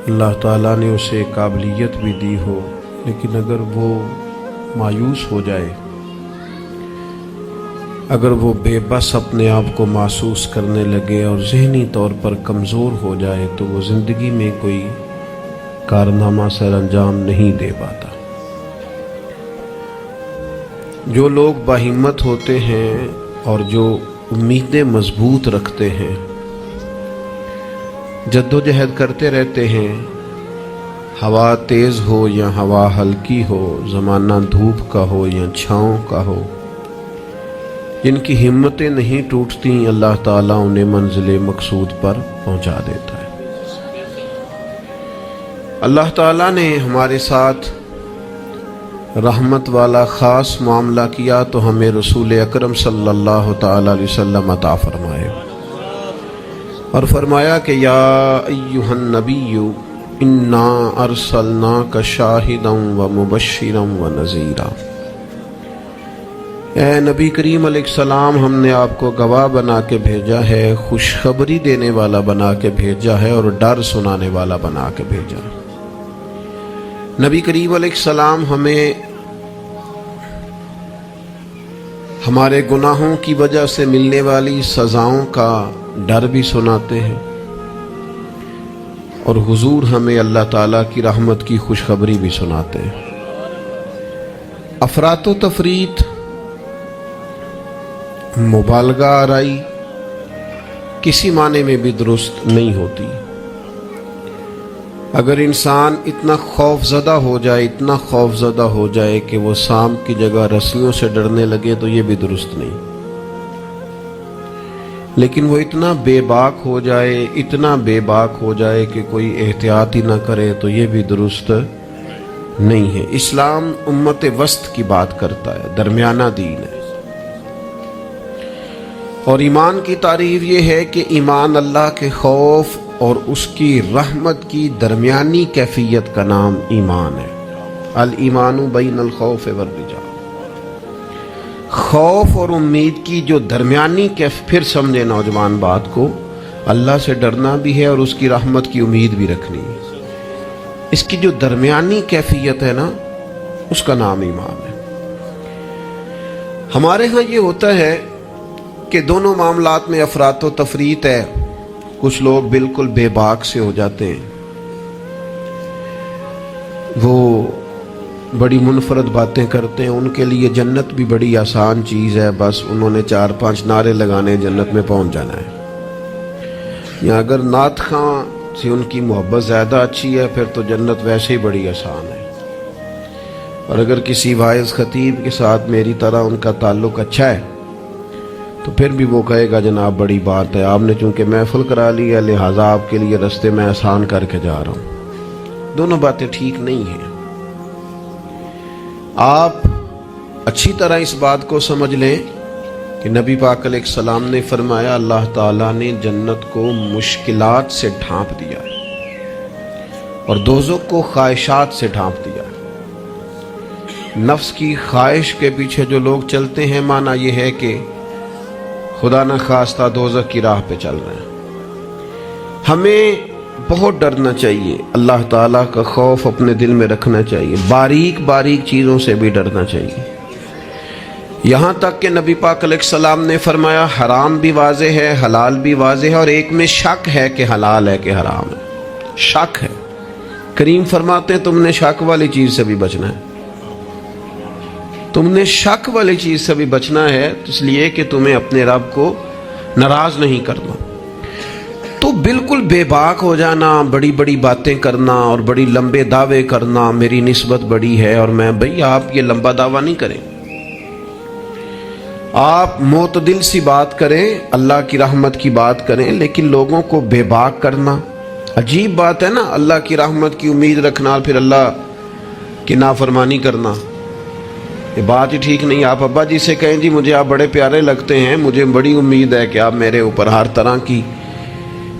اللہ تعالیٰ نے اسے قابلیت بھی دی ہو، لیکن اگر وہ مایوس ہو جائے، اگر وہ بے بس اپنے آپ کو محسوس کرنے لگے اور ذہنی طور پر کمزور ہو جائے تو وہ زندگی میں کوئی کارنامہ سر انجام نہیں دے پاتا۔ جو لوگ باہمت ہوتے ہیں اور جو امیدیں مضبوط رکھتے ہیں، جدوجہد کرتے رہتے ہیں، ہوا تیز ہو یا ہوا ہلکی ہو، زمانہ دھوپ کا ہو یا چھاؤں کا ہو، جن کی ہمتیں نہیں ٹوٹتی، اللہ تعالیٰ انہیں منزل مقصود پر پہنچا دیتا ہے۔ اللہ تعالیٰ نے ہمارے ساتھ رحمت والا خاص معاملہ کیا تو ہمیں رسول اکرم صلی اللہ تعالیٰ علیہ وسلم عطا فرمائے، اور فرمایا کہ یا ایہا النبی انا ارسلناک شاہدا ومبشرا ونذیرا، اے نبی کریم علیہ السلام، ہم نے آپ کو گواہ بنا کے بھیجا ہے، خوشخبری دینے والا بنا کے بھیجا ہے، اور ڈر سنانے والا بنا کے بھیجا ہے۔ نبی کریم علیہ السلام ہمیں ہمارے گناہوں کی وجہ سے ملنے والی سزاؤں کا ڈر بھی سناتے ہیں، اور حضور ہمیں اللہ تعالیٰ کی رحمت کی خوشخبری بھی سناتے ہیں۔ افراط و تفریط، مبالغہ آرائی کسی معنی میں بھی درست نہیں ہوتی۔ اگر انسان اتنا خوف زدہ ہو جائے، اتنا خوف زدہ ہو جائے کہ وہ سانپ کی جگہ رسیوں سے ڈرنے لگے تو یہ بھی درست نہیں، لیکن وہ اتنا بے باک ہو جائے، اتنا بے باک ہو جائے کہ کوئی احتیاط ہی نہ کرے تو یہ بھی درست نہیں ہے۔ اسلام امت وسط کی بات کرتا ہے، درمیانہ دین ہے، اور ایمان کی تعریف یہ ہے کہ ایمان اللہ کے خوف اور اس کی رحمت کی درمیانی کیفیت کا نام ایمان ہے۔ الایمان بین الخوف والرجاء، خوف اور امید کی جو درمیانی پھر سمجھے نوجوان بات کو، اللہ سے ڈرنا بھی ہے اور اس کی رحمت کی امید بھی رکھنی ہے، اس کی جو درمیانی کیفیت ہے نا، اس کا نام ایمان ہے۔ ہمارے ہاں یہ ہوتا ہے کہ دونوں معاملات میں افراط و تفریط ہے، کچھ لوگ بالکل بے باک سے ہو جاتے ہیں، وہ بڑی منفرد باتیں کرتے ہیں، ان کے لیے جنت بھی بڑی آسان چیز ہے، بس انہوں نے 4-5 نعرے لگانے، جنت میں پہنچ جانا ہے۔ یا اگر نعت خواں سے ان کی محبت زیادہ اچھی ہے پھر تو جنت ویسے ہی بڑی آسان ہے، اور اگر کسی واعظ خطیب کے ساتھ میری طرح ان کا تعلق اچھا ہے تو پھر بھی وہ کہے گا جناب بڑی بات ہے، آپ نے چونکہ محفل کرا لی ہے لہٰذا آپ کے لیے رستے میں آسان کر کے جا رہا ہوں۔ دونوں باتیں ٹھیک نہیں ہیں۔ آپ اچھی طرح اس بات کو سمجھ لیں کہ نبی پاک علیہ السلام نے فرمایا اللہ تعالیٰ نے جنت کو مشکلات سے ڈھانپ دیا ہے اور دوزخ کو خواہشات سے ڈھانپ دیا ہے۔ نفس کی خواہش کے پیچھے جو لوگ چلتے ہیں، معنی یہ ہے کہ خدا نہ خواستہ دوزخ کی راہ پہ چل رہے ہیں۔ ہمیں بہت ڈرنا چاہیے، اللہ تعالیٰ کا خوف اپنے دل میں رکھنا چاہیے، باریک باریک چیزوں سے بھی ڈرنا چاہیے، یہاں تک کہ نبی پاک علیہ السلام نے فرمایا حرام بھی واضح ہے، حلال بھی واضح ہے، اور ایک میں شک ہے کہ حلال ہے کہ حرام ہے، شک ہے۔ کریم فرماتے ہیں تم نے شک والی چیز سے بھی بچنا ہے، تم نے شک والی چیز سے بھی بچنا ہے، اس لیے کہ تمہیں اپنے رب کو ناراض نہیں کرنا۔ تو بالکل بے باک ہو جانا، بڑی بڑی باتیں کرنا اور بڑی لمبے دعوے کرنا، میری نسبت بڑی ہے اور میں، بھئی آپ یہ لمبا دعویٰ نہیں کریں، آپ معتدل سی بات کریں، اللہ کی رحمت کی بات کریں، لیکن لوگوں کو بے باک کرنا عجیب بات ہے نا، اللہ کی رحمت کی امید رکھنا اور پھر اللہ کی نافرمانی کرنا، یہ بات ہی ٹھیک نہیں۔ آپ ابا جی سے کہیں جی مجھے آپ بڑے پیارے لگتے ہیں، مجھے بڑی امید ہے کہ آپ میرے اوپر ہر طرح کی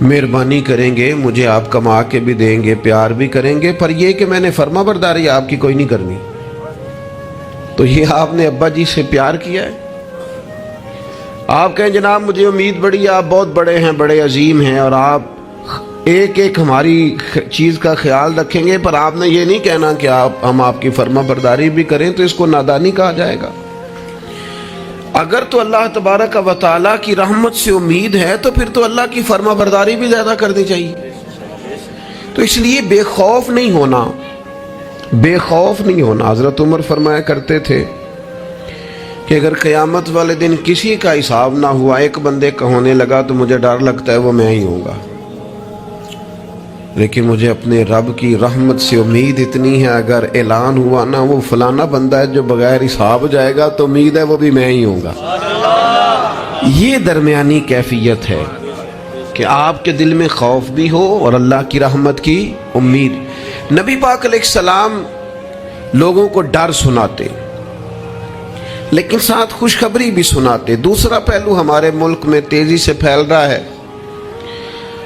مہربانی کریں گے، مجھے آپ کما کے بھی دیں گے، پیار بھی کریں گے، پر یہ کہ میں نے فرما برداری آپ کی کوئی نہیں کرنی، تو یہ آپ نے ابا جی سے پیار کیا ہے؟ آپ کہیں جناب مجھے امید بڑی، آپ بہت بڑے ہیں، بڑے عظیم ہیں، اور آپ ایک ایک ہماری چیز کا خیال رکھیں گے، پر آپ نے یہ نہیں کہنا کہ ہم آپ کی فرما برداری بھی کریں تو اس کو نادانی کہا جائے گا۔ اگر تو اللہ تبارک و تعالیٰ کی رحمت سے امید ہے تو پھر تو اللہ کی فرما برداری بھی زیادہ کرنی چاہیے۔ تو اس لیے بے خوف نہیں ہونا، بے خوف نہیں ہونا۔ حضرت عمر فرمایا کرتے تھے کہ اگر قیامت والے دن کسی کا حساب نہ ہوا، ایک بندے کا ہونے لگا تو مجھے ڈر لگتا ہے وہ میں ہی ہوں گا، لیکن مجھے اپنے رب کی رحمت سے امید اتنی ہے اگر اعلان ہوا نا وہ فلانا بندہ ہے جو بغیر حساب جائے گا تو امید ہے وہ بھی میں ہی ہوں گا۔ یہ درمیانی کیفیت ہے کہ آپ کے دل میں خوف بھی ہو اور اللہ کی رحمت کی امید۔ نبی پاک علیہ السلام لوگوں کو ڈر سناتے لیکن ساتھ خوشخبری بھی سناتے۔ دوسرا پہلو ہمارے ملک میں تیزی سے پھیل رہا ہے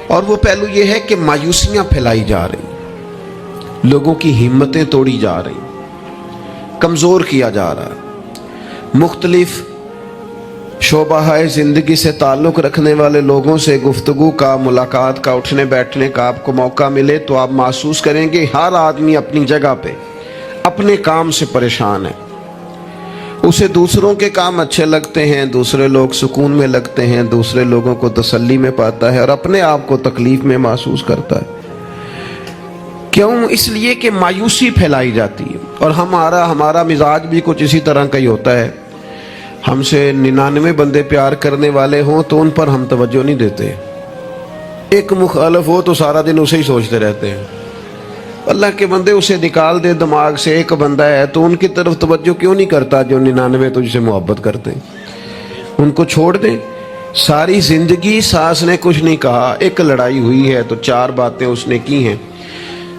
اور وہ پہلو یہ ہے کہ مایوسیاں پھیلائی جا رہی، لوگوں کی ہمتیں توڑی جا رہی، کمزور کیا جا رہا ہے۔ مختلف شعبہ زندگی سے تعلق رکھنے والے لوگوں سے گفتگو کا، ملاقات کا، اٹھنے بیٹھنے کا آپ کو موقع ملے تو آپ محسوس کریں گے ہر آدمی اپنی جگہ پہ اپنے کام سے پریشان ہے۔ اسے دوسروں کے کام اچھے لگتے ہیں، دوسرے لوگ سکون میں لگتے ہیں، دوسرے لوگوں کو تسلی میں پاتا ہے اور اپنے آپ کو تکلیف میں محسوس کرتا ہے۔ کیوں؟ اس لیے کہ مایوسی پھیلائی جاتی ہے اور ہمارا مزاج بھی کچھ اسی طرح کا ہی ہوتا ہے۔ ہم سے 99 بندے پیار کرنے والے ہوں تو ان پر ہم توجہ نہیں دیتے، ایک مخالف ہو تو سارا دن اسے ہی سوچتے رہتے ہیں۔ اللہ کے بندے اسے نکال دے دماغ سے، ایک بندہ ہے تو ان کی طرف توجہ کیوں نہیں کرتا جو 99 تجھ سے محبت کرتے ہیں؟ ان کو چھوڑ دیں۔ ساری زندگی ساس نے کچھ نہیں کہا، ایک لڑائی ہوئی ہے تو 4 باتیں اس نے کی ہیں،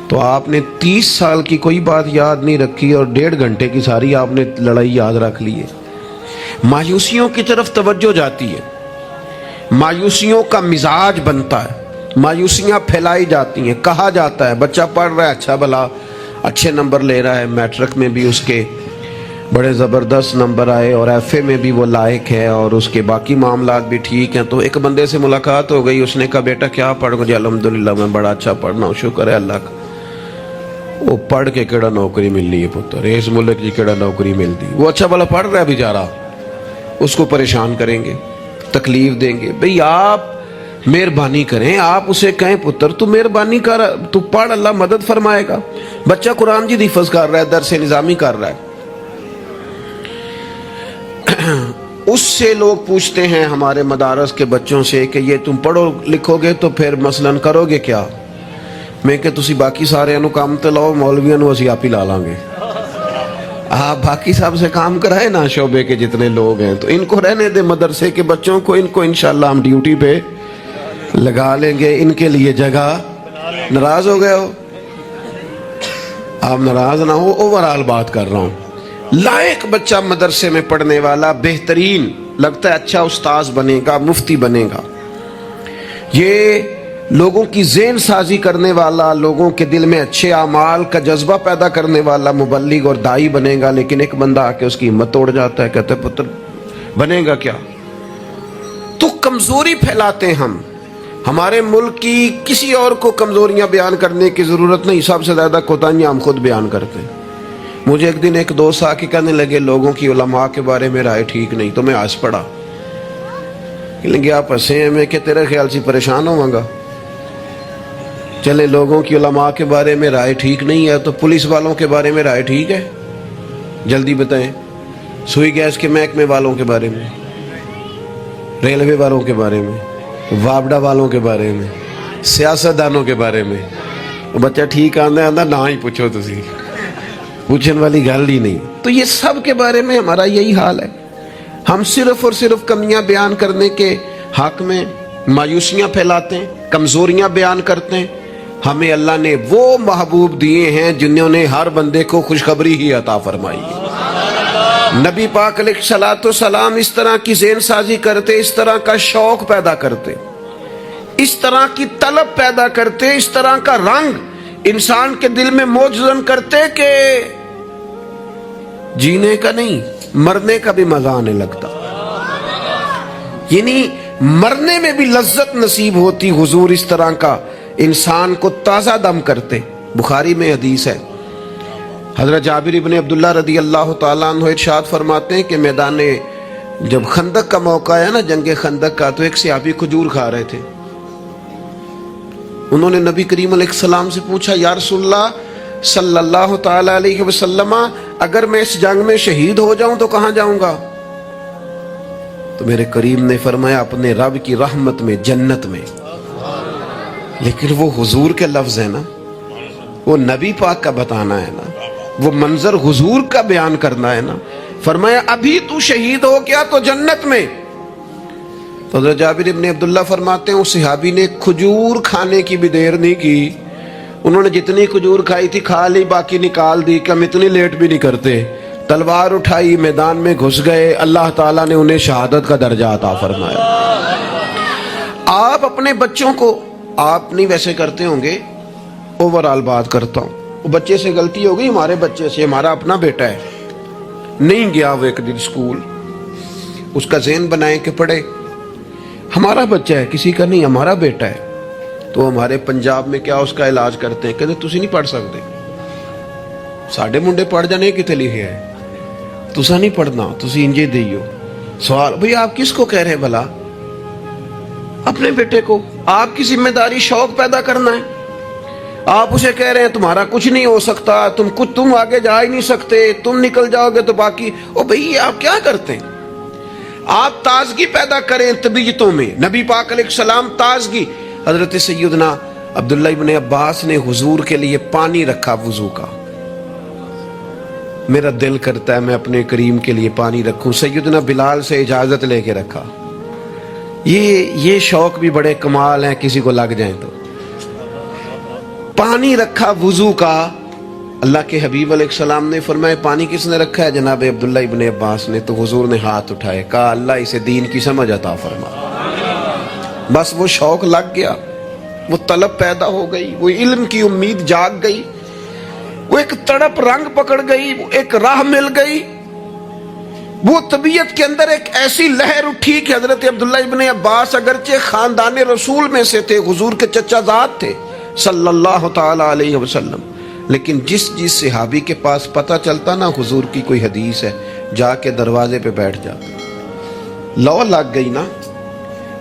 تو آپ نے 30 سال کی کوئی بات یاد نہیں رکھی اور 1.5 گھنٹے کی ساری آپ نے لڑائی یاد رکھ لی ہے۔ مایوسیوں کی طرف توجہ جاتی ہے، مایوسیوں کا مزاج بنتا ہے، مایوسیاں پھیلائی جاتی ہیں۔ کہا جاتا ہے بچہ پڑھ رہا ہے، اچھا بھلا اچھے نمبر لے رہا ہے، میٹرک میں بھی اس کے بڑے زبردست نمبر آئے اور ایف اے میں بھی وہ لائق ہے اور اس کے باقی معاملات بھی ٹھیک ہیں، تو ایک بندے سے ملاقات ہو گئی، اس نے کہا بیٹا کیا پڑھ گئے؟ الحمدللہ میں بڑا اچھا پڑھنا ہوں، شکر ہے اللہ کا۔ وہ پڑھ کے کیڑا نوکری مل رہی ہے پتر، اس ملک کی کیڑا نوکری ملتی؟ وہ اچھا بھلا پڑھ رہا ہے بیچارہ، اس کو پریشان کریں گے، تکلیف دیں گے۔ بھئی آپ مہربانی کریں، آپ اسے کہیں پتر تو مہربانی کر، تو پڑھ، اللہ مدد فرمائے گا۔ بچہ قرآن جی حفظ کر رہا ہے، درس نظامی کر رہا ہے، اس سے لوگ پوچھتے ہیں ہمارے مدارس کے بچوں سے کہ یہ تم پڑھو لکھو گے تو پھر مثلاً کرو گے کیا؟ میں کہ تسی باقی سارے کام تے لاؤ، مولویاں نو اسی آپ ہی لا لیں گے۔ آپ باقی صاحب سے کام کرائے نا، شعبے کے جتنے لوگ ہیں، تو ان کو رہنے دے مدرسے کے بچوں کو، ان کو انشاءاللہ ہم ڈیوٹی پہ لگا لیں گے، ان کے لیے جگہ۔ ناراض ہو گئے ہو؟ آپ ناراض نہ ہو، اوورال بات کر رہا ہوں۔ لائق بچہ مدرسے میں پڑھنے والا، بہترین لگتا ہے، اچھا استاذ بنے گا، مفتی بنے گا، یہ لوگوں کی ذہن سازی کرنے والا، لوگوں کے دل میں اچھے اعمال کا جذبہ پیدا کرنے والا مبلغ اور داعی بنے گا۔ لیکن ایک بندہ آ کے اس کی ہمت توڑ جاتا ہے، کہتا ہے پتر بنے گا کیا؟ تو کمزوری پھیلاتے ہم۔ ہمارے ملک کی کسی اور کو کمزوریاں بیان کرنے کی ضرورت نہیں، سب سے زیادہ کوتاہیاں ہم خود بیان کرتے ہیں۔ مجھے ایک دن ایک دوست آ کے کہنے لگے لوگوں کی علماء کے بارے میں رائے ٹھیک نہیں، تو میں ہنس پڑا، کہ آپ ہنسے ہیں، میں کہ تیرے خیال سے پریشان ہوں گا؟ چلے لوگوں کی علماء کے بارے میں رائے ٹھیک نہیں ہے تو پولیس والوں کے بارے میں رائے ٹھیک ہے؟ جلدی بتائیں۔ سوئی گیس کے محکمے والوں کے بارے میں، ریلوے والوں کے بارے میں، وابڈا والوں کے بارے میں، سیاستدانوں کے بارے میں، بچہ ٹھیک آندہ نہ ہی پوچھو، تسی پوچھنے والی گل ہی نہیں۔ تو یہ سب کے بارے میں ہمارا یہی حال ہے، ہم صرف اور صرف کمیاں بیان کرنے کے حق میں مایوسیاں پھیلاتے ہیں، کمزوریاں بیان کرتے ہیں۔ ہمیں اللہ نے وہ محبوب دیے ہیں جنہوں نے ہر بندے کو خوشخبری ہی عطا فرمائی ہے۔ نبی پاک علیہ الصلوۃ والسلام اس طرح کی ذہن سازی کرتے، اس طرح کا شوق پیدا کرتے، اس طرح کی طلب پیدا کرتے، اس طرح کا رنگ انسان کے دل میں موجزن کرتے کہ جینے کا نہیں مرنے کا بھی مزہ آنے لگتا، یعنی مرنے میں بھی لذت نصیب ہوتی۔ حضور اس طرح کا انسان کو تازہ دم کرتے. بخاری میں حدیث ہے, حضرت جابر ابن عبداللہ رضی اللہ تعالیٰ عنہ ارشاد فرماتے ہیں کہ میدان جب خندق کا موقع ہے نا, جنگ خندق کا, تو ایک صحابی کھجور کھا رہے تھے. انہوں نے نبی کریم علیہ السلام سے پوچھا, یا رسول اللہ صلی اللہ تعالی علیہ وسلم, اگر میں اس جنگ میں شہید ہو جاؤں تو کہاں جاؤں گا؟ تو میرے کریم نے فرمایا, اپنے رب کی رحمت میں, جنت میں. لیکن وہ حضور کے لفظ ہیں نا, وہ نبی پاک کا بتانا ہے نا, وہ منظر حضور کا بیان کرنا ہے نا. فرمایا ابھی تو شہید ہو گیا تو جنت میں. تو حضرت جابر ابن عبداللہ فرماتے ہیں اس صحابی نے کھجور کھانے کی بھی دیر نہیں کی, انہوں نے جتنی کھجور کھائی تھی کھا لی, باقی نکال دی کہ ہم اتنی لیٹ بھی نہیں کرتے. تلوار اٹھائی, میدان میں گھس گئے, اللہ تعالیٰ نے انہیں شہادت کا درجہ عطا فرمایا. آپ اپنے بچوں کو, آپ نہیں ویسے کرتے ہوں گے, اوورآل بات کرتا ہوں, وہ بچے سے غلطی ہو گئی, ہمارے بچے سے, ہمارا اپنا بیٹا ہے, نہیں گیا وہ ایک دن اسکول, اس کا ذہن بنائیں کہ پڑھے. ہمارا بچہ ہے, کسی کا نہیں, ہمارا بیٹا ہے. تو ہمارے پنجاب میں کیا اس کا علاج کرتے ہیں, کہتے تسی نہیں پڑھ سکتے, ساڈے منڈے پڑھ جانے کتے لکھے ہے, تسا نہیں پڑھنا, تسی انجے دیو. سوال, بھئی آپ کس کو کہہ رہے ہیں بھلا؟ اپنے بیٹے کو. آپ کی ذمہ داری شوق پیدا کرنا ہے. آپ اسے کہہ رہے ہیں تمہارا کچھ نہیں ہو سکتا, تم آگے جا ہی نہیں سکتے, تم نکل جاؤ گے تو باقی. او بھئی آپ کیا کرتے ہیں؟ آپ تازگی پیدا کریں طبیعتوں میں. نبی پاک علیہ السلام تازگی. حضرت سیدنا عبداللہ ابن عباس نے حضور کے لیے پانی رکھا وضو کا. میرا دل کرتا ہے میں اپنے کریم کے لیے پانی رکھوں. سیدنا بلال سے اجازت لے کے رکھا. یہ شوق بھی بڑے کمال ہیں, کسی کو لگ جائیں تو. پانی رکھا وضو کا. اللہ کے حبیب علیہ السلام نے فرمایا پانی کس نے رکھا ہے؟ جناب عبداللہ ابن عباس نے. تو حضور نے ہاتھ اٹھائے, کہا اللہ اسے دین کی سمجھ عطا فرما. بس وہ شوق لگ گیا, وہ طلب پیدا ہو گئی, وہ علم کی امید جاگ گئی, وہ ایک تڑپ رنگ پکڑ گئی, وہ ایک راہ مل گئی. وہ طبیعت کے اندر ایک ایسی لہر اٹھی کہ حضرت عبداللہ ابن عباس اگرچہ خاندان رسول میں سے تھے, حضور کے چچا زاد تھے صلی اللہ تعالی علیہ وسلم, لیکن جس صحابی کے پاس پتہ چلتا نا حضور کی کوئی حدیث ہے, جا کے دروازے پہ بیٹھ جاتا. لو لگ گئی نا,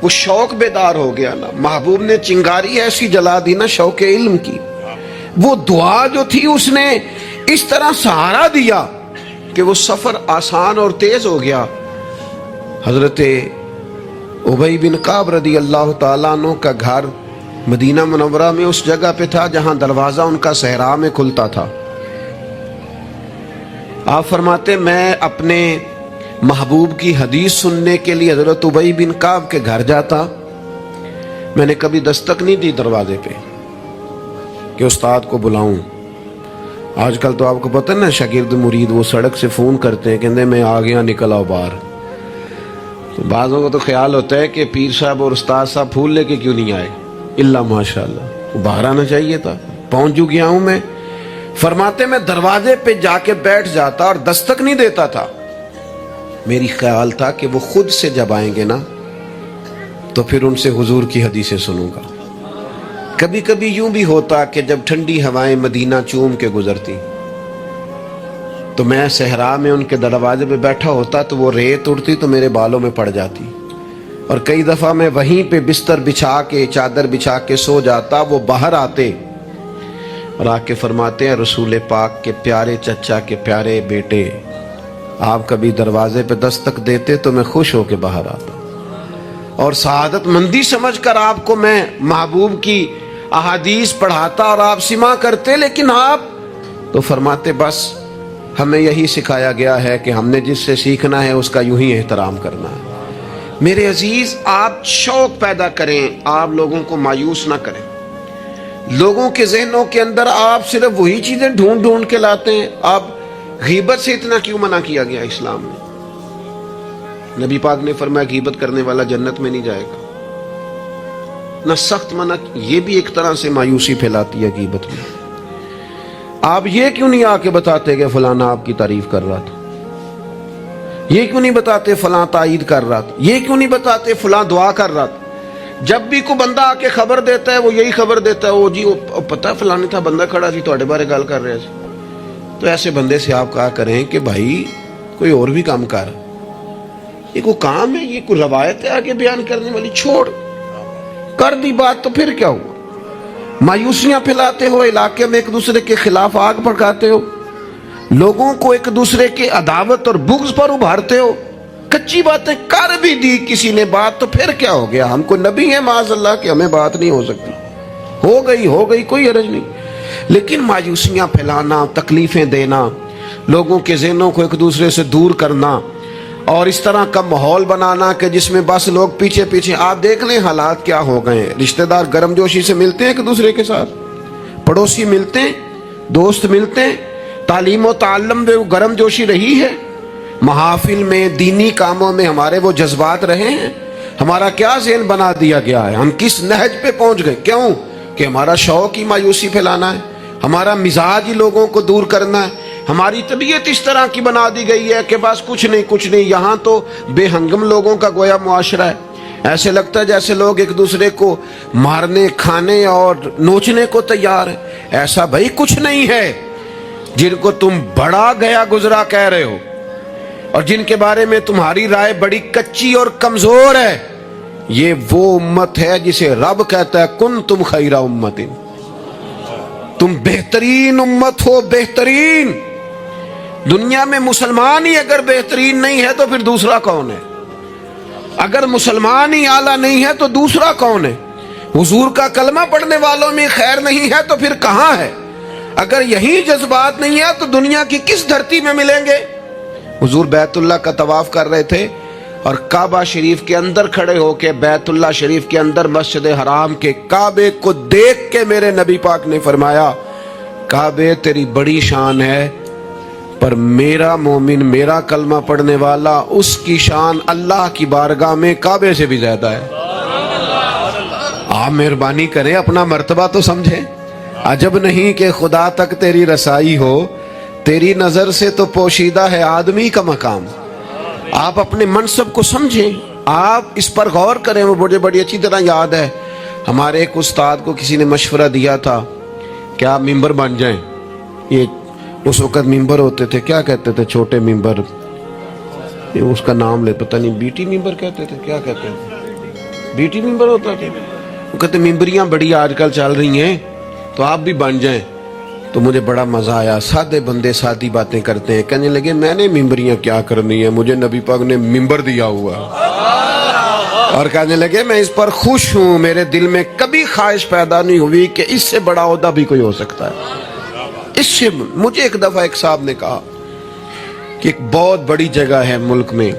وہ شوق بیدار ہو گیا نا. محبوب نے چنگاری ایسی جلا دی نا شوق علم کی. وہ دعا جو تھی اس نے اس طرح سہارا دیا کہ وہ سفر آسان اور تیز ہو گیا. حضرت ابی بن کعب رضی اللہ تعالیٰ عنہ کا گھر مدینہ منورہ میں اس جگہ پہ تھا جہاں دروازہ ان کا صحرا میں کھلتا تھا. آپ فرماتے میں اپنے محبوب کی حدیث سننے کے لیے حضرت ابی بن کعب کے گھر جاتا. میں نے کبھی دستک نہیں دی دروازے پہ کہ استاد کو بلاؤں. آج کل تو آپ کو پتہ نا شاگرد مرید وہ سڑک سے فون کرتے ہیں, کہتے ہیں میں آ گیا, نکل آؤ باہر. تو بعضوں کو تو خیال ہوتا ہے کہ پیر صاحب اور استاد صاحب پھول لے کے کیوں نہیں آئے, اللہ ماشاء اللہ باہر آنا چاہیے تھا, پہنچ جو گیا ہوں میں. فرماتے میں دروازے پہ جا کے بیٹھ جاتا اور دستک نہیں دیتا تھا. میری خیال تھا کہ وہ خود سے جب آئیں گے نا تو پھر ان سے حضور کی حدیثیں سنوں گا. کبھی کبھی یوں بھی ہوتا کہ جب ٹھنڈی ہوائیں مدینہ چوم کے گزرتی تو میں صحرا میں ان کے دروازے پہ بیٹھا ہوتا تو وہ ریت اڑتی تو میرے بالوں میں پڑ جاتی, اور کئی دفعہ میں وہیں پہ بستر بچھا کے چادر بچھا کے سو جاتا. وہ باہر آتے اور آ کے فرماتے ہیں رسول پاک کے پیارے چچا کے پیارے بیٹے, آپ کبھی دروازے پہ دستک دیتے تو میں خوش ہو کے باہر آتا, اور سعادت مندی سمجھ کر آپ کو میں محبوب کی احادیث پڑھاتا اور آپ سما کرتے. لیکن آپ تو فرماتے بس ہمیں یہی سکھایا گیا ہے کہ ہم نے جس سے سیکھنا ہے اس کا یوں ہی احترام کرنا ہے. میرے عزیز, آپ شوق پیدا کریں, آپ لوگوں کو مایوس نہ کریں. لوگوں کے ذہنوں کے اندر آپ صرف وہی چیزیں ڈھونڈ ڈھونڈ کے لاتے ہیں. آپ غیبت سے اتنا کیوں منع کیا گیا اسلام میں؟ نبی پاک نے فرمایا غیبت کرنے والا جنت میں نہیں جائے گا. نہ سخت منع, یہ بھی ایک طرح سے مایوسی پھیلاتی ہے غیبت میں. آپ یہ کیوں نہیں آ کے بتاتے کہ فلانا آپ کی تعریف کر رہا تھا, یہ کیوں نہیں بتاتے فلاں تائید کر رہا تھا, یہ کیوں نہیں بتاتے فلاں دعا کر رہا تھا. جب بھی کوئی بندہ آ کے خبر دیتا ہے وہ یہی خبر دیتا ہے, وہ جی وہ پتہ فلانے تھا بندہ کھڑا سی تواڈے بارے گل کر رہا سی. تو ایسے بندے سے آپ کہا کریں کہ بھائی کوئی اور بھی کام کر, یہ کوئی کام ہے, یہ کوئی روایت ہے آگے بیان کرنے والی, چھوڑ کر دی بات تو پھر کیا ہوا. مایوسیاں پھیلاتے ہو, علاقے میں ایک دوسرے کے خلاف آگ بھڑکاتے ہو, لوگوں کو ایک دوسرے کے عداوت اور بغض پر ابھارتے ہو. کچی باتیں کر بھی دی کسی نے بات تو پھر کیا ہو گیا. ہم کو نبی ہیں معاذ اللہ کہ ہمیں بات نہیں ہو سکتی, ہو گئی کوئی حرج نہیں. لیکن مایوسیاں پھیلانا, تکلیفیں دینا, لوگوں کے ذہنوں کو ایک دوسرے سے دور کرنا اور اس طرح کا ماحول بنانا کہ جس میں بس لوگ پیچھے پیچھے. آپ دیکھ لیں حالات کیا ہو گئے ہیں. رشتہ دار گرم جوشی سے ملتے ہیں ایک دوسرے کے ساتھ, پڑوسی ملتے ہیں, دوست ملتے ہیں, تعلیم و تعلم میں گرم جوشی رہی ہے, محافل میں دینی کاموں میں ہمارے وہ جذبات رہے ہیں. ہمارا کیا ذہن بنا دیا گیا ہے, ہم کس نہج پہ پہنچ گئے. کیوں کہ ہمارا شوق ہی مایوسی پھیلانا ہے, ہمارا مزاج ہی لوگوں کو دور کرنا ہے, ہماری طبیعت اس طرح کی بنا دی گئی ہے کہ بس کچھ نہیں. یہاں تو بے ہنگم لوگوں کا گویا معاشرہ ہے. ایسے لگتا ہے جیسے لوگ ایک دوسرے کو مارنے, کھانے اور نوچنے کو تیار ہیں. ایسا بھائی کچھ نہیں ہے. جن کو تم بڑا گیا گزرا کہہ رہے ہو اور جن کے بارے میں تمہاری رائے بڑی کچی اور کمزور ہے, یہ وہ امت ہے جسے رب کہتا ہے کنتم خیر امت, تم بہترین امت ہو. بہترین دنیا میں مسلمان ہی اگر بہترین نہیں ہے تو پھر دوسرا کون ہے؟ اگر مسلمان ہی اعلیٰ نہیں ہے تو دوسرا کون ہے؟ حضور کا کلمہ پڑھنے والوں میں خیر نہیں ہے تو پھر کہاں ہے؟ اگر یہی جذبات نہیں ہے تو دنیا کی کس دھرتی میں ملیں گے؟ حضور بیت اللہ کا طواف کر رہے تھے اور کعبہ شریف کے اندر کھڑے ہو کے, بیت اللہ شریف کے اندر مسجد حرام کے کعبے کو دیکھ کے میرے نبی پاک نے فرمایا کعبے تیری بڑی شان ہے, پر میرا مومن, میرا کلمہ پڑھنے والا, اس کی شان اللہ کی بارگاہ میں کعبے سے بھی زیادہ ہے. آپ مہربانی کریں اپنا مرتبہ تو سمجھیں. عجب نہیں کہ خدا تک تیری رسائی ہو, تیری نظر سے تو پوشیدہ ہے آدمی کا مقام. آپ اپنے منصب کو سمجھیں, آپ اس پر غور کریں. وہ بڑی اچھی طرح یاد ہے, ہمارے ایک استاد کو کسی نے مشورہ دیا تھا کہ آپ ممبر بن جائیں. یہ اس وقت ممبر ہوتے تھے, کیا کہتے تھے, چھوٹے ممبر, اس کا نام لے پتہ نہیں, بی ٹی ممبر کہتے تھے, کیا کہتے ہیں, بی ٹی ممبر ہوتا تھا. وہ کہتے ممبریاں بڑی آج کل چل رہی ہیں تو آپ بھی بن جائیں. تو مجھے بڑا مزہ آیا, سادے بندے سادی باتیں کرتے ہیں. کہنے لگے میں نے ممبریاں کیا کرنی ہے, مجھے نبی پاک نے ممبر دیا ہوا. اور کہنے لگے میں اس پر خوش ہوں, میرے دل میں کبھی خواہش پیدا نہیں ہوئی کہ اس سے بڑا عہدہ بھی کوئی ہو سکتا ہے. اس سے مجھے ایک دفعہ ایک صاحب نے کہا کہ ایک بہت بڑی جگہ ہے ملک میں,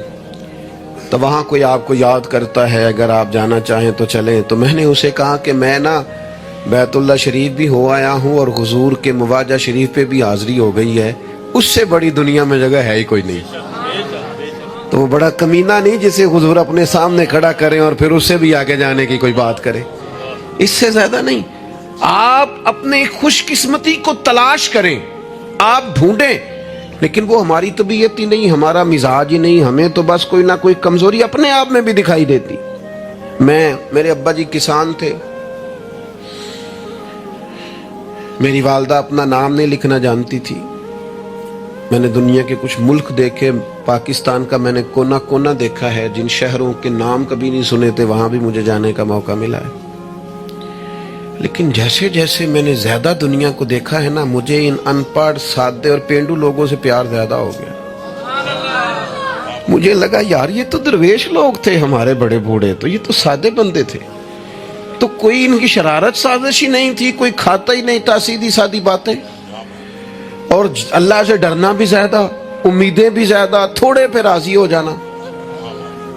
تو وہاں کوئی آپ کو یاد کرتا ہے, اگر آپ جانا چاہیں تو چلیں. تو میں نے اسے کہا کہ میں نا بیت اللہ شریف بھی ہو آیا ہوں اور حضور کے مواجہ شریف پہ بھی حاضری ہو گئی ہے, اس سے بڑی دنیا میں جگہ ہے ہی کوئی نہیں. تو وہ بڑا کمینہ نہیں جسے حضور اپنے سامنے کھڑا کریں اور پھر اس سے بھی آگے جانے کی کوئی بات کرے. اس سے زیادہ نہیں. آپ اپنے خوش قسمتی کو تلاش کریں, آپ ڈھونڈیں, لیکن وہ ہماری طبیعت ہی نہیں, ہمارا مزاج ہی نہیں. ہمیں تو بس کوئی نہ کوئی کمزوری اپنے آپ میں بھی دکھائی دیتی. میرے ابا جی کسان تھے, میری والدہ اپنا نام نہیں لکھنا جانتی تھی. میں نے دنیا کے کچھ ملک دیکھے, پاکستان کا میں نے کونا کونا دیکھا ہے, جن شہروں کے نام کبھی نہیں سنے تھے وہاں بھی مجھے جانے کا موقع ملا ہے. لیکن جیسے جیسے میں نے زیادہ دنیا کو دیکھا ہے نا, مجھے ان ان پڑھ, سادے اور پینڈو لوگوں سے پیار زیادہ ہو گیا. مجھے لگا یار یہ تو درویش لوگ تھے ہمارے بڑے بوڑھے, تو یہ تو سادے بندے تھے. تو کوئی ان کی شرارت سازش ہی نہیں تھی, کوئی کھاتا ہی نہیں تھا, سیدھی سادی باتیں. اور اللہ سے ڈرنا بھی زیادہ, امیدیں بھی زیادہ, تھوڑے پہ راضی ہو جانا.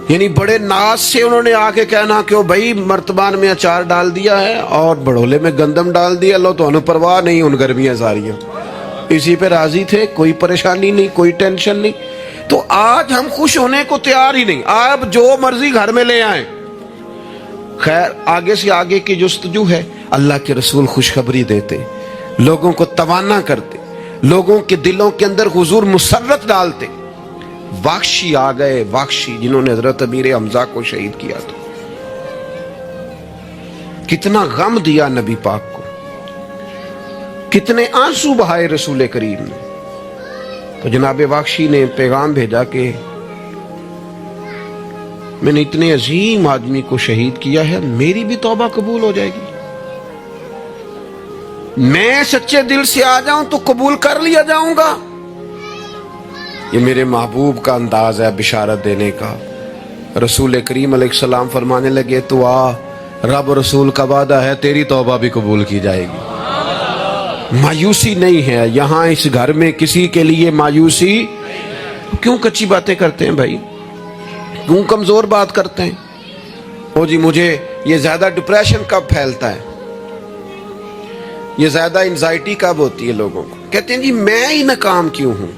یعنی بڑے ناز سے انہوں نے آ کے کہنا کہ بھائی مرتبان میں اچار ڈال دیا ہے اور بڑھولے میں گندم ڈال دیا, لو تو انہیں پرواہ نہیں, ان گرمیاں ساریاں اسی پہ راضی تھے, کوئی پریشانی نہیں, کوئی ٹینشن نہیں. تو آج ہم خوش ہونے کو تیار ہی نہیں. آپ جو مرضی گھر میں لے آئیں. خیر آگے سے آگے کی جستجو ہے. اللہ کے رسول خوشخبری دیتے, لوگوں کو توانا کرتے, لوگوں کے دلوں کے اندر حضور مسرت ڈالتے. واخشی آ گئے, واخشی جنہوں نے حضرت امیر حمزہ کو شہید کیا تھا. کتنا غم دیا نبی پاک کو، کتنے آنسو بہائے رسول کریم نے. تو جناب واقشی نے پیغام بھیجا کہ میں نے اتنے عظیم آدمی کو شہید کیا ہے، میری بھی توبہ قبول ہو جائے گی؟ میں سچے دل سے آ جاؤں تو قبول کر لیا جاؤں گا؟ یہ میرے محبوب کا انداز ہے بشارت دینے کا. رسول کریم علیہ السلام فرمانے لگے تو آ، رب رسول کا وعدہ ہے تیری توبہ بھی قبول کی جائے گی. مایوسی نہیں ہے یہاں اس گھر میں کسی کے لیے مایوسی. کیوں کچی باتیں کرتے ہیں بھائی؟ کیوں کمزور بات کرتے ہیں؟ او جی مجھے یہ زیادہ ڈپریشن کب پھیلتا ہے، یہ زیادہ انزائٹی کب ہوتی ہے لوگوں کو؟ کہتے ہیں جی میں ہی ناکام کیوں ہوں،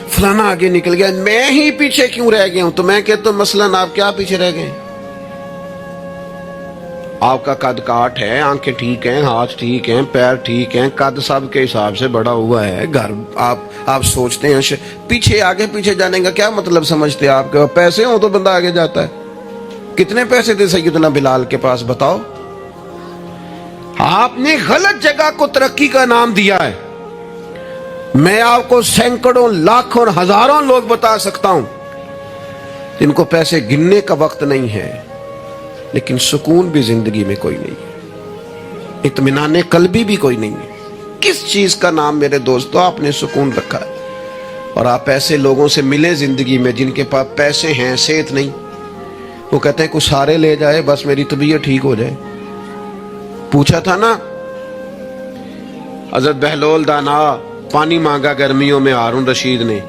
فلانا آگے نکل گیا، میں ہی پیچھے کیوں رہ گیا ہوں. تو میں کہتا ہوں مثلاً آپ کیا پیچھے رہ گئے؟ آپ کا قد کاٹ ہے، آنکھیں ٹھیک ہیں، ہاتھ ٹھیک ہیں، پیر ٹھیک ہیں، قد سب کے حساب سے بڑا ہوا ہے. گھر آپ سوچتے ہیں پیچھے آگے پیچھے جانے کا کیا مطلب سمجھتے ہیں؟ آپ کے پیسے ہوں تو بندہ آگے جاتا ہے. کتنے پیسے تھے سیدنا بلال کے پاس بتاؤ؟ آپ نے غلط جگہ کو ترقی کا نام دیا ہے. میں آپ کو سینکڑوں لاکھوں ہزاروں لوگ بتا سکتا ہوں جن کو پیسے گننے کا وقت نہیں ہے، لیکن سکون بھی زندگی میں کوئی نہیں ہے، اطمینان قلبی بھی کوئی نہیں ہے. کس چیز کا نام میرے دوستو آپ نے سکون رکھا ہے؟ اور آپ ایسے لوگوں سے ملے زندگی میں جن کے پاس پیسے ہیں، صحت نہیں، وہ کہتے ہیں کچھ سارے لے جائے بس میری طبیعت ٹھیک ہو جائے. پوچھا تھا نا حضرت بہلول دانا، پانی مانگا گرمیوں میں ہارون رشید نے،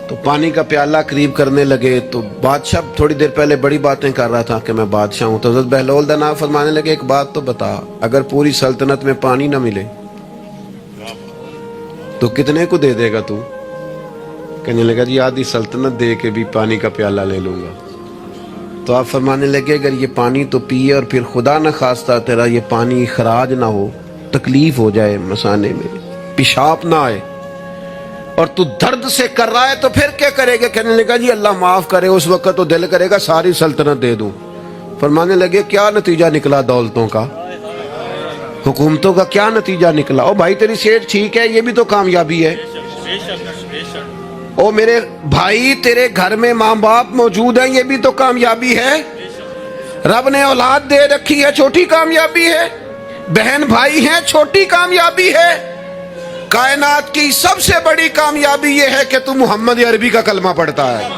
تو پانی کا پیالہ قریب کرنے لگے تو بادشاہ تھوڑی دیر پہلے بڑی باتیں کر رہا تھا کہ میں بادشاہ ہوں. تو حضرت بہلول دانا فرمانے لگے ایک بات تو بتا، اگر پوری سلطنت میں پانی نہ ملے تو کتنے کو دے دے گا تو؟ کہنے لگا جی آدھی سلطنت دے کے بھی پانی کا پیالہ لے لوں گا. تو آپ فرمانے لگے اگر یہ پانی تو پیے اور پھر خدا نہ خواستہ تیرا یہ پانی خراج نہ ہو، تکلیف ہو جائے، مسانے میں پیشاب نہ آئے، اور تو درد سے کر رہا ہے تو پھر کیا کرے گا؟ کہنے لگا جی اللہ معاف کرے، اس وقت تو دل کرے گا ساری سلطنت دے دوں. فرمانے لگے کیا نتیجہ نکلا دولتوں کا، حکومتوں کا کیا نتیجہ نکلا؟ او بھائی تیری صحت ٹھیک ہے، یہ بھی تو کامیابی ہے. او میرے بھائی تیرے گھر میں ماں باپ موجود ہیں، یہ بھی تو کامیابی ہے. رب نے اولاد دے رکھی ہے، چھوٹی کامیابی ہے. بہن بھائی ہیں، چھوٹی کامیابی ہے. کائنات کی سب سے بڑی کامیابی یہ ہے کہ تو محمد عربی کا کلمہ پڑھتا ہے،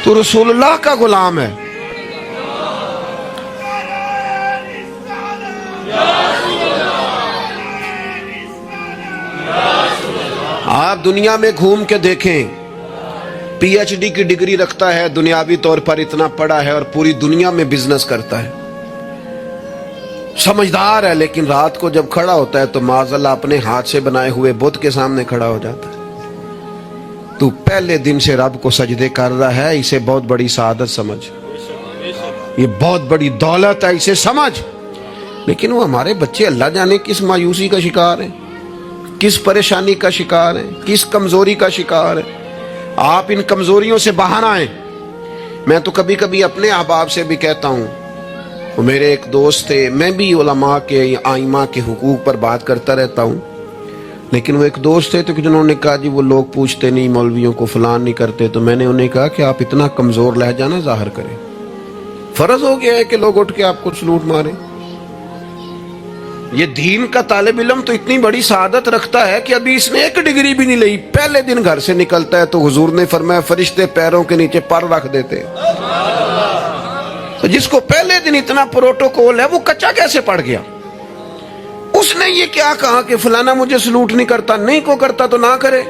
تو رسول اللہ کا غلام ہے. آپ دنیا میں گھوم کے دیکھیں، پی ایچ ڈی کی ڈگری رکھتا ہے، دنیاوی طور پر اتنا پڑھا ہے اور پوری دنیا میں بزنس کرتا ہے، سمجھدار ہے، لیکن رات کو جب کھڑا ہوتا ہے تو معاذاللہ اپنے ہاتھ سے بنائے ہوئے بت کے سامنے کھڑا ہو جاتا ہے. تو پہلے دن سے رب کو سجدے کر رہا ہے، اسے بہت بڑی سعادت سمجھ، یہ بہت بڑی دولت ہے، اسے سمجھ. لیکن وہ ہمارے بچے اللہ جانے کس مایوسی کا شکار ہیں، کس پریشانی کا شکار ہیں، کس کمزوری کا شکار ہیں. آپ ان کمزوریوں سے باہر آئیں. میں تو کبھی کبھی اپنے احباب سے بھی کہتا ہوں، وہ میرے ایک دوست تھے، میں بھی علماء کے آئمہ کے حقوق پر بات کرتا رہتا ہوں، لیکن وہ ایک دوست تھے تو جنہوں نے کہا جی وہ لوگ پوچھتے نہیں مولویوں کو، فلان نہیں کرتے. تو میں نے انہیں کہا کہ آپ اتنا کمزور لہجہ نہ ظاہر کریں، فرض ہو گیا ہے کہ لوگ اٹھ کے آپ کو سلوٹ ماریں. یہ دین کا طالب علم تو اتنی بڑی سعادت رکھتا ہے کہ ابھی اس نے ایک ڈگری بھی نہیں لئی، پہلے دن گھر سے نکلتا ہے تو حضور نے فرمایا فرشتے پیروں کے نیچے پر رکھ دیتے. تو جس کو پہلے دن اتنا پروٹوکول ہے وہ کچا کیسے پڑ گیا؟ اس نے یہ کیا کہا کہ فلانا مجھے سلوٹ نہیں کرتا، نہیں کو کرتا تو نہ کرے.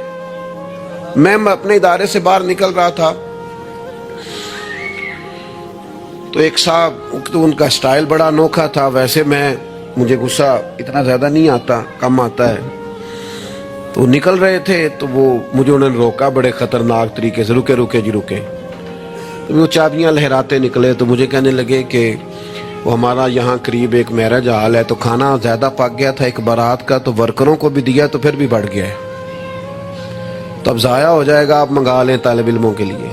میں اپنے ادارے سے باہر نکل رہا تھا تو ایک صاحب، تو ان کا سٹائل بڑا انوکھا تھا، ویسے مجھے غصہ اتنا زیادہ نہیں آتا، کم آتا ہے. تو نکل رہے تھے تو مجھے انہوں نے روکا بڑے خطرناک طریقے سے، رکے رکے جی رکے. تو وہ چابیاں لہراتے نکلے تو مجھے کہنے لگے کہ وہ ہمارا یہاں قریب ایک میرج ہال ہے، تو کھانا زیادہ پک گیا تھا ایک بارات کا، تو ورکروں کو بھی دیا تو پھر بھی بڑھ گیا ہے، تو اب ضائع ہو جائے گا، آپ منگا لیں طالب علموں کے لیے.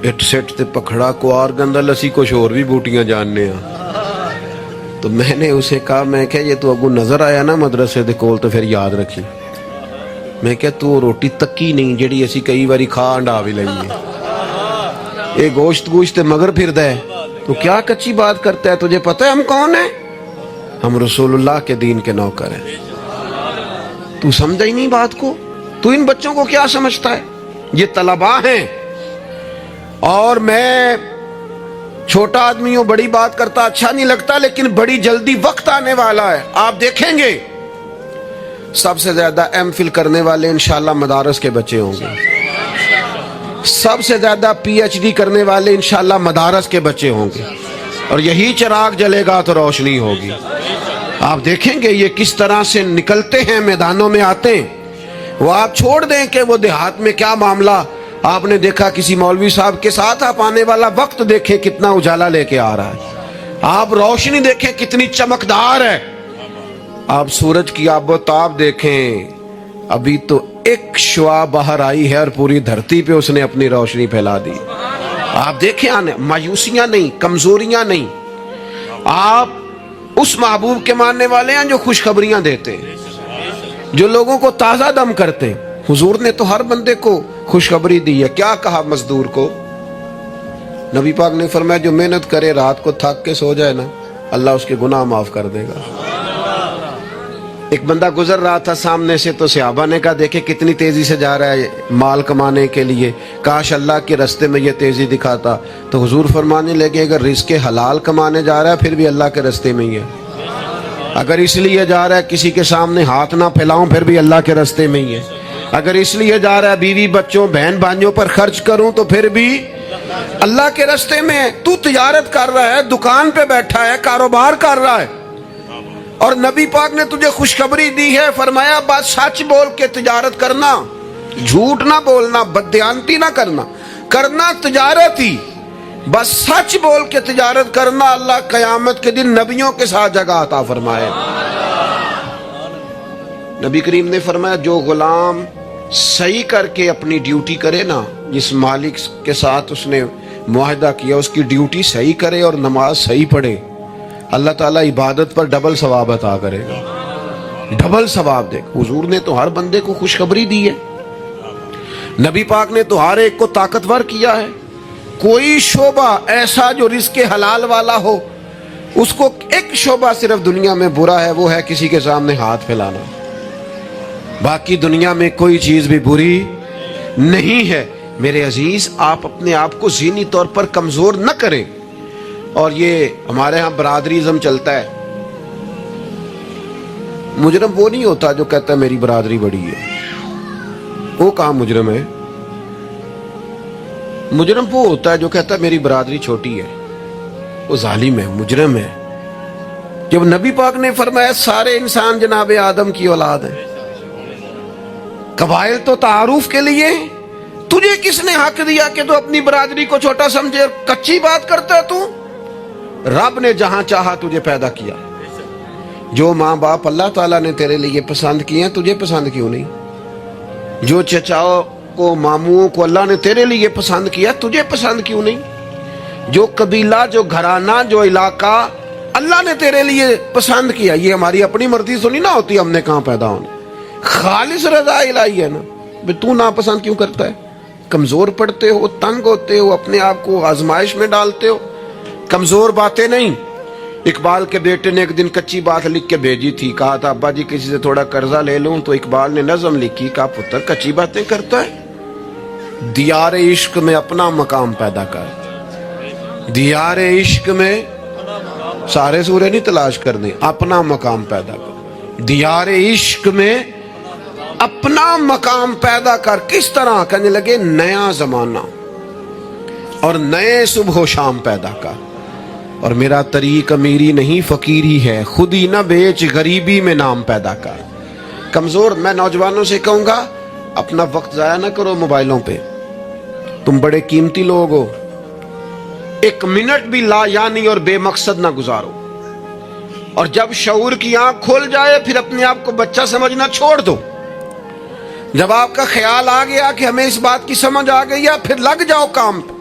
اٹ سٹ تے پکھڑا کوار گندا لسی کچھ اور بھی بوٹیاں جاننے ہیں. تو میں نے اسے کہا, میں کہ یہ تو اگو نظر آیا نا مدرسے دے کول تو پھر یاد رکھی. میں کہ تو روٹی تکی نہیں جیڑی اسی کئی باری کھا انڈا بھی لئیے. یہ گوشت مگر پھردا ہے. تو کیا کچی بات کرتا ہے, تجھے پتہ ہے ہم کون ہیں؟ ہم رسول اللہ کے دین کے نوکر ہیں. تو سمجھا ہی نہیں بات کو. تو ان بچوں کو کیا سمجھتا ہے؟ یہ طلباء ہیں. اور میں چھوٹا آدمی ہوں, بڑی بات کرتا اچھا نہیں لگتا, لیکن بڑی جلدی وقت آنے والا ہے. آپ دیکھیں گے سب سے زیادہ ایم فل کرنے والے انشاءاللہ مدارس کے بچے ہوں گے. سب سے زیادہ پی ایچ ڈی کرنے والے انشاءاللہ مدارس کے بچے ہوں گے. اور یہی چراغ جلے گا تو روشنی ہوگی. آپ دیکھیں گے یہ کس طرح سے نکلتے ہیں, میدانوں میں آتے ہیں. وہ آپ چھوڑ دیں کہ وہ دیہات میں کیا معاملہ, آپ نے دیکھا کسی مولوی صاحب کے ساتھ, آپ آنے والا وقت دیکھیں کتنا اجالا لے کے آ رہا ہے. آپ روشنی دیکھیں کتنی چمکدار ہے. آپ سورج کی آب و تاب دیکھیں, ابھی تو ایک شعاع باہر آئی ہے اور پوری دھرتی پہ اس نے اپنی روشنی پھیلا دی. آپ دیکھیں آنے, مایوسیاں نہیں, کمزوریاں نہیں. آپ اس محبوب کے ماننے والے ہیں جو خوشخبریاں دیتے ہیں, جو لوگوں کو تازہ دم کرتے ہیں. حضور نے تو ہر بندے کو خوشخبری دی ہے. کیا کہا مزدور کو؟ نبی پاک نے فرمایا جو محنت کرے رات کو تھک کے سو جائے نا, اللہ اس کے گناہ معاف کر دے گا. ایک بندہ گزر رہا تھا سامنے سے, تو صحابہ نے کہا دیکھے کتنی تیزی سے جا رہا ہے مال کمانے کے لیے, کاش اللہ کے رستے میں یہ تیزی دکھاتا. تو حضور فرمانے لگے اگر رزق حلال کمانے جا رہا ہے پھر بھی اللہ کے رستے میں ہی ہے. اگر اس لیے جا رہا ہے کسی کے سامنے ہاتھ نہ پھیلاؤں پھر بھی اللہ کے رستے میں ہی ہے. اگر اس لیے جا رہا ہے بیوی بچوں بہن بھائیوں پر خرچ کروں تو پھر بھی اللہ کے رستے میں ہے. تو تجارت کر رہا ہے, دکان پہ بیٹھا ہے, کاروبار کر رہا ہے, اور نبی پاک نے تجھے خوشخبری دی ہے, فرمایا بات سچ بول کے تجارت کرنا, جھوٹ نہ بولنا, بددیانتی نہ کرنا, کرنا تجارت ہی, بس سچ بول کے تجارت کرنا. اللہ قیامت کے دن نبیوں کے ساتھ جگہ عطا فرمائے. نبی کریم نے فرمایا جو غلام صحیح کر کے اپنی ڈیوٹی کرے نا, جس مالک کے ساتھ اس نے معاہدہ کیا اس کی ڈیوٹی صحیح کرے اور نماز صحیح پڑھے, اللہ تعالیٰ عبادت پر ڈبل ثواب عطا کرے گا. ڈبل ثواب دے. حضور نے تو ہر بندے کو خوشخبری دی ہے. نبی پاک نے تو ہر ایک کو طاقتور کیا ہے. کوئی شعبہ ایسا جو رزق حلال والا ہو, اس کو ایک شعبہ صرف دنیا میں برا ہے, وہ ہے کسی کے سامنے ہاتھ پھیلانا. باقی دنیا میں کوئی چیز بھی بری نہیں ہے. میرے عزیز, آپ اپنے آپ کو ذہنی طور پر کمزور نہ کریں. اور یہ ہمارے ہاں برادریزم چلتا ہے. مجرم وہ نہیں ہوتا جو کہتا ہے میری برادری بڑی ہے. وہ کہاں مجرم ہے؟ مجرم وہ ہوتا ہے جو کہتا ہے میری برادری چھوٹی ہے, وہ ظالم ہے, مجرم ہے. جب نبی پاک نے فرمایا سارے انسان جناب آدم کی اولاد ہیں, قبائل تو تعارف کے لیے, تجھے کس نے حق دیا کہ تو اپنی برادری کو چھوٹا سمجھے؟ کچی بات کرتا ہے تو. رب نے جہاں چاہا تجھے پیدا کیا. جو ماں باپ اللہ تعالیٰ نے تیرے لیے پسند کیے ہیں تجھے پسند کیوں نہیں؟ جو چچاؤں کو ماموں کو اللہ نے تیرے لیے پسند کیا تجھے پسند کیوں نہیں؟ جو قبیلہ, جو گھرانہ, جو علاقہ اللہ نے تیرے لیے پسند کیا, یہ ہماری اپنی مرضی تو نہیں نہ ہوتی ہم نے کہاں پیدا ہونا, خالص رضا الہی ہے نا. تو ناپسند کیوں کرتا ہے؟ کمزور پڑتے ہو, تنگ ہوتے ہو, اپنے آپ کو آزمائش میں ڈالتے ہو. کمزور باتیں نہیں. اقبال کے بیٹے نے ایک دن کچی بات لکھ کے بھیجی تھی, کہا تھا ابا جی کسی سے تھوڑا قرضہ لے لوں, تو اقبال نے نظم لکھی, کہا پتر کچی باتیں کرتا ہے, دیار عشق میں اپنا مقام پیدا کر. دیار عشق میں سارے سورے نہیں تلاش کرنے, اپنا مقام پیدا کر. دیار عشق میں اپنا مقام پیدا کر. کس طرح؟ کہنے لگے نیا زمانہ اور نئے صبح و شام پیدا کر. اور میرا طریق امیری نہیں فقیری ہے, خود ہی نہ بیچ غریبی میں نام پیدا کر. کمزور, میں نوجوانوں سے کہوں گا اپنا وقت ضائع نہ کرو موبائلوں پہ, تم بڑے قیمتی لوگ ہو. ایک منٹ بھی لا یعنی اور بے مقصد نہ گزارو. اور جب شعور کی آنکھ کھول جائے پھر اپنے آپ کو بچہ سمجھنا چھوڑ دو. جب آپ کا خیال آ گیا کہ ہمیں اس بات کی سمجھ آ گئی ہے, پھر لگ جاؤ کام پہ.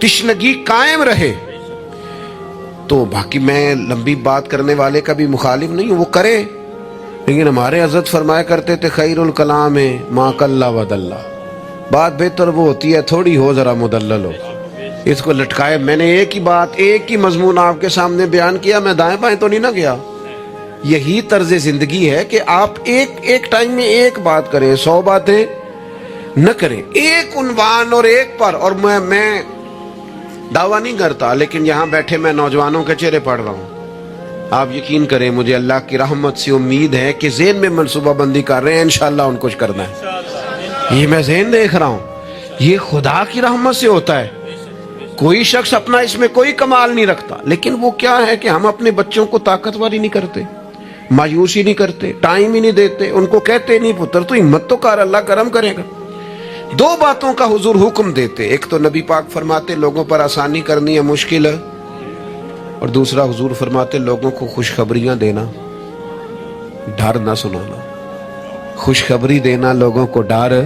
تشنگی قائم رہے. تو باقی میں لمبی بات کرنے والے کا بھی مخالف نہیں ہوں، وہ کرے، لیکن ہمارے حضرت فرمایا کرتے تھے خیر الکلام ما قل ودل، بات بہتر وہ ہوتی ہے تھوڑی ہو ذرا مدلل ہو. اس کو لٹکائے. میں نے ایک ہی بات، ایک ہی مضمون آپ کے سامنے بیان کیا، میں دائیں بائیں تو نہیں نہ گیا. یہی طرز زندگی ہے کہ آپ ایک ٹائم میں ایک بات کریں، 100 باتیں نہ کریں، ایک عنوان اور ایک پر. اور میں دعویٰ نہیں کرتا، لیکن یہاں بیٹھے میں نوجوانوں کے چہرے پڑھ رہا ہوں. آپ یقین کریں، مجھے اللہ کی رحمت سے امید ہے کہ ذہن میں منصوبہ بندی کر رہے ہیں، انشاءاللہ ان کچھ کرنا ہے. یہ میں ذہن دیکھ رہا ہوں، یہ خدا کی رحمت سے ہوتا ہے. کوئی شخص اپنا اس میں کوئی کمال نہیں رکھتا، لیکن وہ کیا ہے کہ ہم اپنے بچوں کو طاقتور ہی نہیں کرتے، مایوسی نہیں کرتے، ٹائم ہی نہیں دیتے. ان کو کہتے نہیں پتر تو ہمت تو کر، اللہ کرم کرے گا. 2 باتوں کا حضور حکم دیتے، ایک تو نبی پاک فرماتے لوگوں پر آسانی کرنی ہے مشکل ہے، اور دوسرا حضور فرماتے لوگوں کو خوشخبریاں دینا، ڈر نہ سنانا. خوشخبری دینا، لوگوں کو ڈر،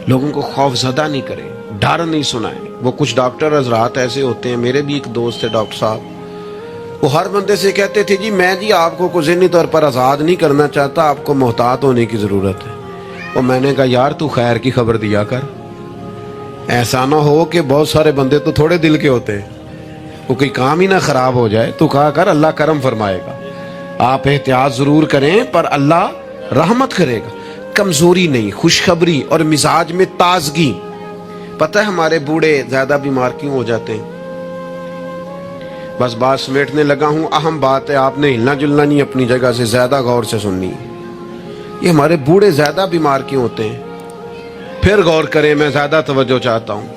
لوگوں کو خوف زدہ نہیں کرے، ڈر نہیں سنائے. وہ کچھ ڈاکٹر حضرات ایسے ہوتے ہیں، میرے بھی ایک دوست ہے ڈاکٹر صاحب، وہ ہر بندے سے کہتے تھے میں آپ کو ذہنی طور پر آزاد نہیں کرنا چاہتا، آپ کو محتاط ہونے کی ضرورت ہے. اور میں نے کہا یار تو خیر کی خبر دیا کر، ایسا نہ ہو کہ بہت سارے بندے تو تھوڑے دل کے ہوتے ہیں، وہ کوئی کام ہی نہ خراب ہو جائے. تو کہا کر اللہ کرم فرمائے گا. آپ احتیاط ضرور کریں پر اللہ رحمت کرے گا. کمزوری نہیں، خوشخبری اور مزاج میں تازگی. پتہ ہے ہمارے بوڑھے زیادہ بیمار کیوں ہو جاتے ہیں؟ بس بات سمیٹنے لگا ہوں، اہم بات ہے، آپ نے ہلنا جلنا نہیں، اپنی جگہ سے زیادہ غور سے سننی. یہ ہمارے بوڑھے زیادہ بیمار کیوں ہوتے ہیں؟ پھر غور کریں، میں زیادہ توجہ چاہتا ہوں.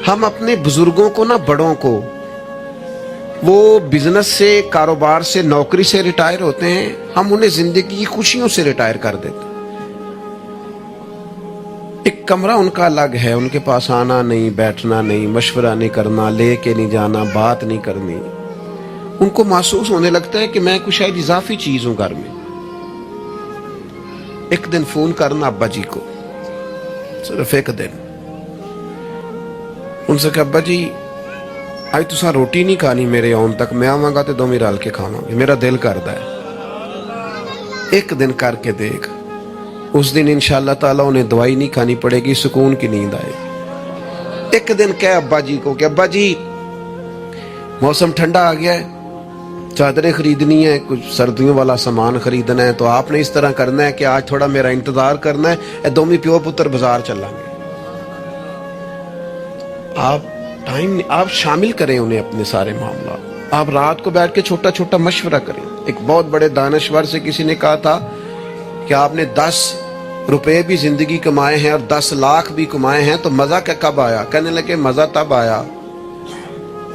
ہم اپنے بزرگوں کو نہ، بڑوں کو، وہ بزنس سے، کاروبار سے، نوکری سے ریٹائر ہوتے ہیں، ہم انہیں زندگی کی خوشیوں سے ریٹائر کر دیتے. ایک کمرہ ان کا الگ ہے، ان کے پاس آنا نہیں، بیٹھنا نہیں، مشورہ نہیں کرنا، لے کے نہیں جانا، بات نہیں کرنی. ان کو محسوس ہونے لگتا ہے کہ میں کچھ شاید اضافی چیز ہوں گھر میں. ایک دن فون کرنا ابا جی کو، صرف ایک دن، ان سے کہ ابا جی آج تساں روٹی نہیں کھانی میرے آن تک، میں آواں گا تے دوویں رل کے کھاواں گے، میرا دل کردا ہے. ایک دن کر کے دیکھ، اس دن انشاءاللہ تعالیٰ انہیں دوائی نہیں کھانی پڑے گی، سکون کی نیند آئے گی. ایک دن کہہ ابا جی کو کہ ابا جی موسم ٹھنڈا آ گیا ہے، چادریں خریدنی ہے، کچھ سردیوں والا سامان خریدنا ہے، تو آپ نے اس طرح کرنا ہے کہ آج تھوڑا میرا انتظار کرنا ہے، اے دومی پیو پتر بازار چلیں گے. آپ شامل کریں انہیں اپنے سارے معاملات. آپ رات کو بیٹھ کے چھوٹا چھوٹا مشورہ کریں. ایک بہت بڑے دانشور سے کسی نے کہا تھا کہ آپ نے 10 روپے بھی زندگی کمائے ہیں اور 10 لاکھ بھی کمائے ہیں، تو مزہ کب آیا؟ کہنے لگے مزہ تب آیا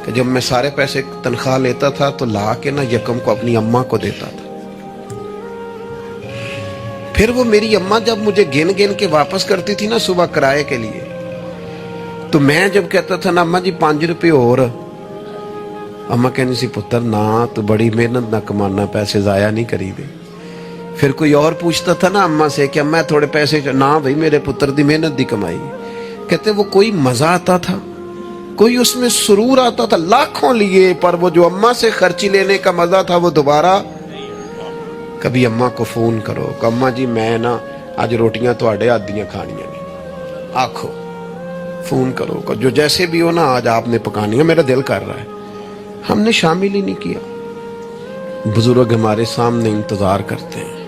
کہ جب میں سارے پیسے تنخواہ لیتا تھا تو لا کے نہ یکم کو اپنی اماں کو دیتا تھا. پھر وہ میری اماں جب مجھے گن گن کے واپس کرتی تھی نا صبح کرائے کے لیے، تو میں جب کہتا تھا نا اماں جی 5 روپے اور، اماں کہنی سی پتر نہ تو بڑی محنت نہ کمانا، پیسے ضائع نہیں کری دے. پھر کوئی اور پوچھتا تھا نا اماں سے کہ اماں تھوڑے پیسے، نہ بھائی میرے پتر دی محنت دی کمائی. کہتے وہ کوئی مزہ آتا تھا، کوئی اس میں سرور آتا تھا. لاکھوں لیے پر وہ جو اماں سے خرچی لینے کا مزہ تھا وہ دوبارہ. کبھی اماں کو فون کرو کہ اماں جی میں نا آج روٹیاں تواڈے ہاتھ دیاں کھانیاں نے، آکھو. فون کرو کہ جو جیسے بھی ہو نا آج آپ نے پکانی ہے، میرا دل کر رہا ہے. ہم نے شامل ہی نہیں کیا. بزرگ ہمارے سامنے انتظار کرتے ہیں،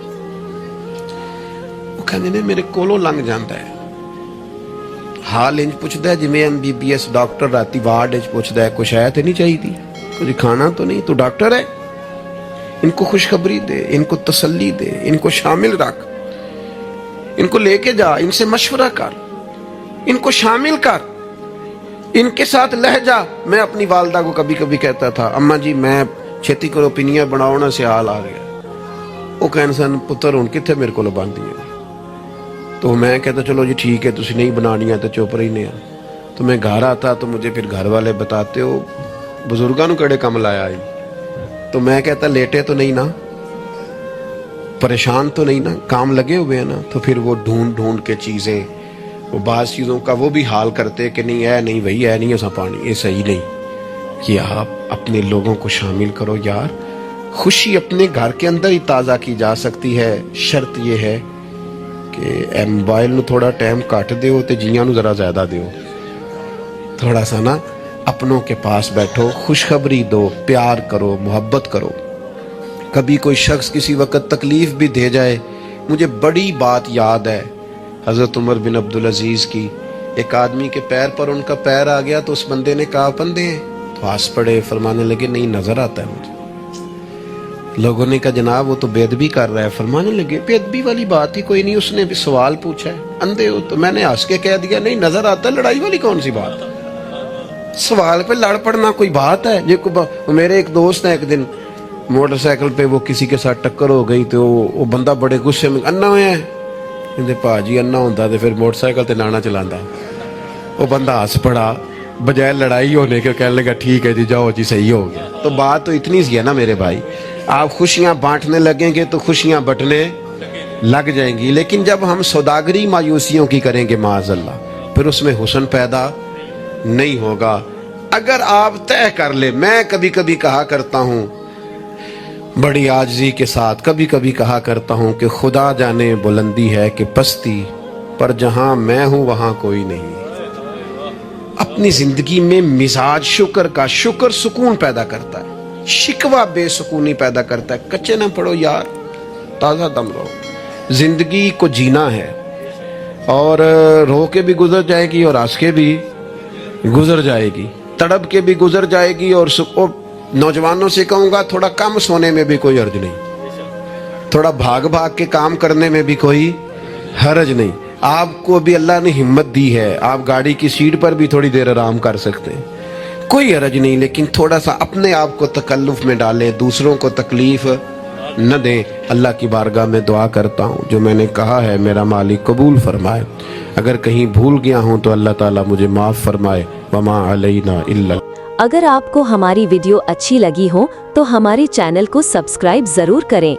وہ کہنے نے میرے کولوں لنگ جاندہ ہے، حال انج پوچھتا ہے جی میں MBBS ڈاکٹر راتی وارڈ انج پوچھتا ہے کچھ ہے تو نہیں چاہیے تھی، کچھ کھانا تو نہیں، تو ڈاکٹر ہے. ان کو خوشخبری دے، ان کو تسلی دے، ان کو شامل رکھ، ان کو لے کے جا، ان سے مشورہ کر، ان کو شامل کر، ان کے ساتھ لہجہ. میں اپنی والدہ کو کبھی کبھی کہتا تھا اماں جی میں چھتی کرو پینیاں بناؤ نا سیال آ گیا. وہ کہنے سن پتر ہن کتھے میرے کو باندھی ہیں. تو میں کہتا چلو جی ٹھیک ہے تسی نہیں بنانیاں تو چپ رہی نے. تو میں گھر آتا تو مجھے پھر گھر والے بتاتے ہو بزرگاں نو کیڑے کم لایا آئی. تو میں کہتا لیٹے تو نہیں نا، پریشان تو نہیں نا، کام لگے ہوئے ہیں نا. تو پھر وہ ڈھونڈ ڈھونڈ کے چیزیں وہ بعض چیزوں کا وہ بھی حال کرتے کہ نہیں ہے نہیں بھائی ہے نہیں ایسا پانی، یہ صحیح نہیں کہ آپ اپنے لوگوں کو شامل کرو یار۔ خوشی اپنے گھر کے اندر ہی تازہ کی جا سکتی ہے، شرط یہ ہے کہ اے موبائل نو تھوڑا ٹائم کٹ دیو تے جیاں نو ذرا زیادہ دیو، تھوڑا سا نا اپنوں کے پاس بیٹھو، خوشخبری دو، پیار کرو، محبت کرو۔ کبھی کوئی شخص کسی وقت تکلیف بھی دے جائے، مجھے بڑی بات یاد ہے حضرت عمر بن عبدالعزیز کی، ایک آدمی کے پیر پر ان کا پیر آ گیا تو اس بندے نے کہا بندے ہیں تو ہنس پڑے، فرمانے لگے نہیں نظر آتا ہے مجھے۔ لوگوں نے کہا جناب وہ تو بے ادبی کر رہا ہے، فرمانے لگے بے ادبی والی بات ہی کوئی نہیں، اس نے بھی سوال پوچھا ہے، اندھے ہو تو میں نے ہنس کے کہہ دیا نہیں نظر آتا ہے، لڑائی والی کون سی بات ہے؟ سوال پہ لڑ پڑنا کوئی بات ہے؟ میرے ایک دوست ہیں، ایک دن موٹر سائیکل پہ وہ کسی کے ساتھ ٹکر ہو گئی تو وہ بندہ بڑے غصے میں انا ہویا ہے، کہتے پا جی انا ہوتا تو پھر موٹر سائیکل تے لانا چلانا۔ وہ بندہ ہنس پڑا، بجائے لڑائی ہونے کے کہنے لگا ٹھیک ہے جی جاؤ جی صحیح ہو گیا۔ تو بات تو اتنی سی ہے نا میرے بھائی، آپ خوشیاں بانٹنے لگیں گے تو خوشیاں بٹنے لگ جائیں گی، لیکن جب ہم سوداگری مایوسیوں کی کریں گے معاذ اللہ، پھر اس میں حسن پیدا نہیں ہوگا۔ اگر آپ طے کر لیں، میں کبھی کبھی کہا کرتا ہوں بڑی عاجزی کے ساتھ، کبھی کبھی کہا کرتا ہوں کہ خدا جانے بلندی ہے کہ پستی، پر جہاں میں ہوں وہاں کوئی نہیں۔ اپنی زندگی میں مزاج شکر کا، شکر سکون پیدا کرتا ہے، شکوہ بے سکونی پیدا کرتا ہے۔ کچے نہ پڑو یار، تازہ دم رہو، زندگی کو جینا ہے، اور رو کے بھی گزر جائے گی اور ہنس کے بھی گزر جائے گی، تڑپ کے بھی گزر جائے گی، اور نوجوانوں سے کہوں گا تھوڑا کم سونے میں بھی کوئی حرج نہیں، تھوڑا بھاگ بھاگ کے کام کرنے میں بھی کوئی حرج نہیں۔ آپ کو بھی اللہ نے ہمت دی ہے، آپ گاڑی کی سیٹ پر بھی تھوڑی دیر آرام کر سکتے ہیں، کوئی حرج نہیں، لیکن تھوڑا سا اپنے آپ کو تکلف میں ڈالیں، دوسروں کو تکلیف نہ دیں۔ اللہ کی بارگاہ میں دعا کرتا ہوں جو میں نے کہا ہے میرا مالک قبول فرمائے، اگر کہیں بھول گیا ہوں تو اللہ تعالیٰ مجھے معاف فرمائے، وما علینا الا۔ اگر آپ کو ہماری ویڈیو اچھی لگی ہو تو ہمارے چینل کو سبسکرائب ضرور کریں